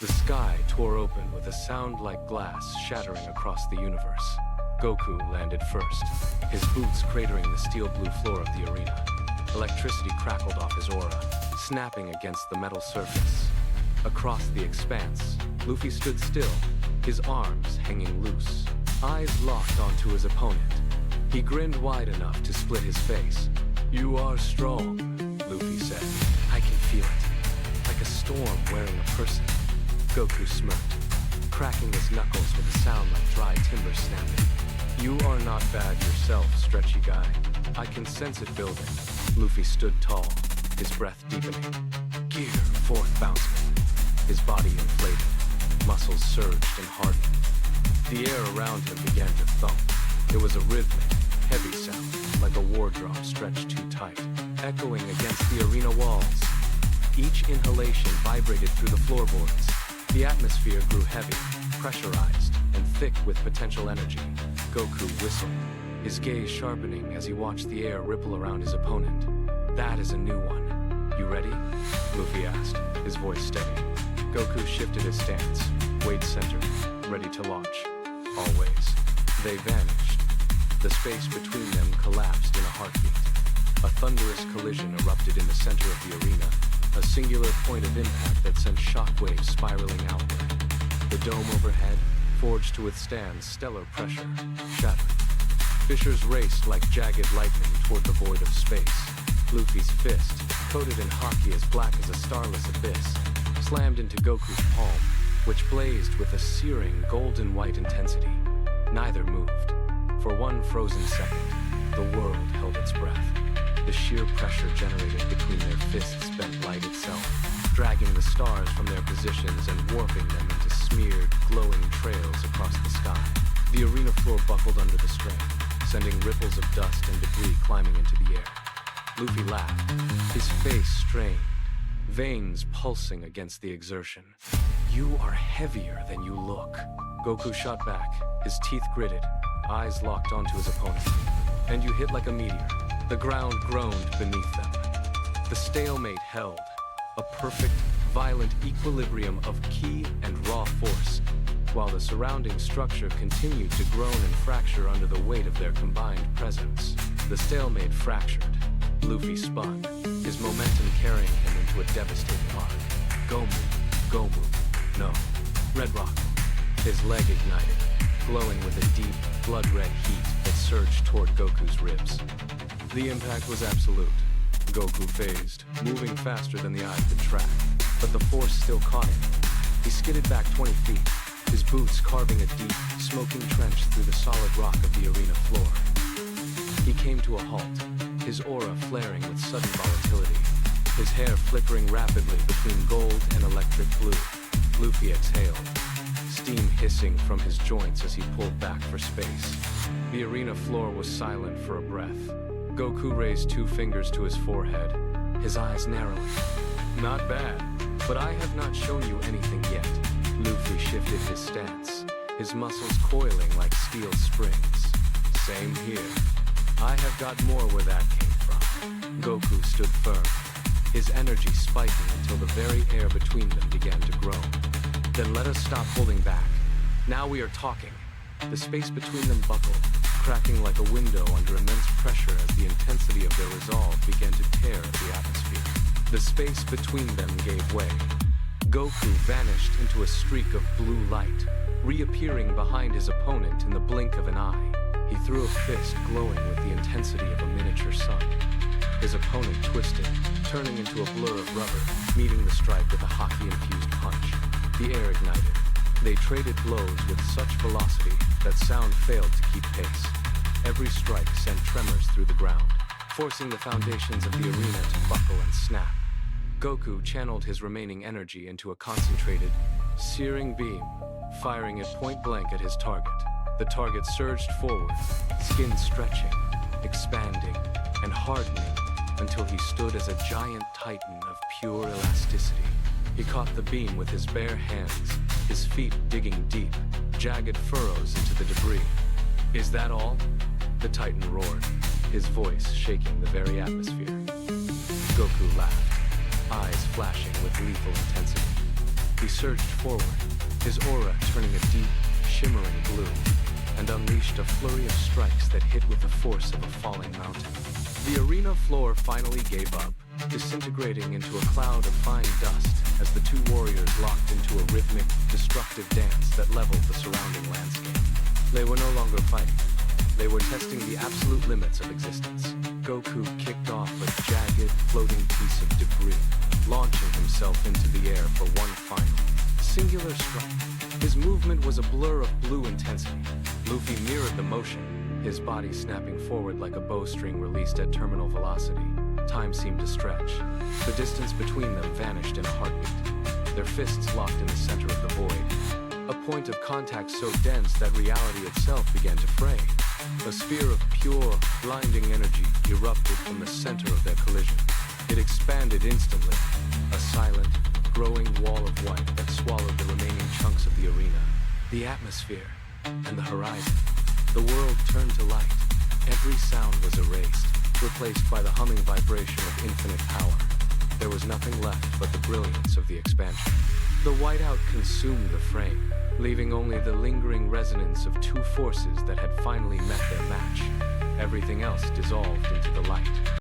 The sky tore open with a sound like glass shattering across the universe. Goku landed first, his boots cratering the steel blue floor of the arena. Electricity crackled off his aura, snapping against the metal surface. Across the expanse, Luffy stood still, his arms hanging loose, eyes locked onto his opponent. He grinned wide enough to split his face. "You are strong," Luffy said. "I can feel it, like a storm wearing a person." Goku smirked, cracking his knuckles with a sound like dry timber snapping. "You are not bad yourself, stretchy guy. I can sense it building." Luffy stood tall, his breath deepening. Gear, fourth bounceman. His body inflated, muscles surged and hardened. The air around him began to thump. It was a rhythmic, heavy sound, like a war drum stretched too tight, echoing against the arena walls. Each inhalation vibrated through the floorboards. The atmosphere grew heavy, pressurized, and thick with potential energy. Goku whistled, his gaze sharpening as he watched the air ripple around his opponent. "That is a new one. You ready?" Luffy asked, his voice steady. Goku shifted his stance, weight centered, ready to launch. Always. They vanished. The space between them collapsed in a heartbeat. A thunderous collision erupted in the center of the arena, a singular point of impact that sent shockwaves spiraling outward. The dome overhead, forged to withstand stellar pressure, shattered. Fissures raced like jagged lightning toward the void of space. Luffy's fist, coated in hockey as black as a starless abyss, slammed into Goku's palm, which blazed with a searing golden white intensity. Neither moved. For one frozen second, the world held its breath. The sheer pressure generated between their fists bent light itself, dragging the stars from their positions and warping them into smeared, glowing trails across the sky. The arena floor buckled under the strain, sending ripples of dust and debris climbing into the air. Luffy laughed, his face strained, veins pulsing against the exertion. "You are heavier than you look." Goku shot back, his teeth gritted, eyes locked onto his opponent. "And you hit like a meteor." The ground groaned beneath them. The stalemate held, a perfect, violent equilibrium of ki and raw force, while the surrounding structure continued to groan and fracture under the weight of their combined presence. The stalemate fractured. Luffy spun, his momentum carrying him into a devastating arc. Gomu, no. Red Rock. His leg ignited, glowing with a deep, blood-red heat that surged toward Goku's ribs. The impact was absolute. Goku phased, moving faster than the eye could track, but the force still caught him. He skidded back 20 feet, his boots carving a deep, smoking trench through the solid rock of the arena floor. He came to a halt, his aura flaring with sudden volatility, his hair flickering rapidly between gold and electric blue. Luffy exhaled, steam hissing from his joints as he pulled back for space. The arena floor was silent for a breath. Goku raised 2 fingers to his forehead, his eyes narrowing. "Not bad, but I have not shown you anything yet." Luffy shifted his stance, his muscles coiling like steel springs. "Same here. I have got more where that came from." Goku stood firm, his energy spiking until the very air between them began to groan. "Then let us stop holding back. Now we are talking." The space between them buckled, cracking like a window under immense pressure as the intensity of their resolve began to tear at the atmosphere. The space between them gave way. Goku vanished into a streak of blue light, reappearing behind his opponent in the blink of an eye. He threw a fist glowing with the intensity of a miniature sun. His opponent twisted, turning into a blur of rubber, meeting the strike with a hockey-infused punch. The air ignited. They traded blows with such velocity that sound failed to keep pace. Every strike sent tremors through the ground, forcing the foundations of the arena to buckle and snap. Goku channeled his remaining energy into a concentrated, searing beam, firing it point blank at his target. The target surged forward, skin stretching, expanding, and hardening until he stood as a giant titan of pure elasticity. He caught the beam with his bare hands, his feet digging deep, jagged furrows into the debris. "Is that all?" the Titan roared, his voice shaking the very atmosphere. Goku laughed, eyes flashing with lethal intensity. He surged forward, his aura turning a deep, shimmering blue, and unleashed a flurry of strikes that hit with the force of a falling mountain. The arena floor finally gave up, disintegrating into a cloud of fine dust as the two warriors locked into a rhythmic, destructive dance that leveled the surrounding landscape. They were no longer fighting. They were testing the absolute limits of existence. Goku kicked off a jagged, floating piece of debris, launching himself into the air for one final, singular strike. His movement was a blur of blue intensity. Luffy mirrored the motion, his body snapping forward like a bowstring released at terminal velocity. Time seemed to stretch. The distance between them vanished in a heartbeat, their fists locked in the center of the void. A point of contact so dense that reality itself began to fray. A sphere of pure, blinding energy erupted from the center of their collision. It expanded instantly, a silent, growing wall of white that swallowed the remaining chunks of the arena, the atmosphere, and the horizon. The world turned to light. Every sound was erased, replaced by the humming vibration of infinite power. There was nothing left but the brilliance of the expansion. The whiteout consumed the frame, leaving only the lingering resonance of two forces that had finally met their match. Everything else dissolved into the light.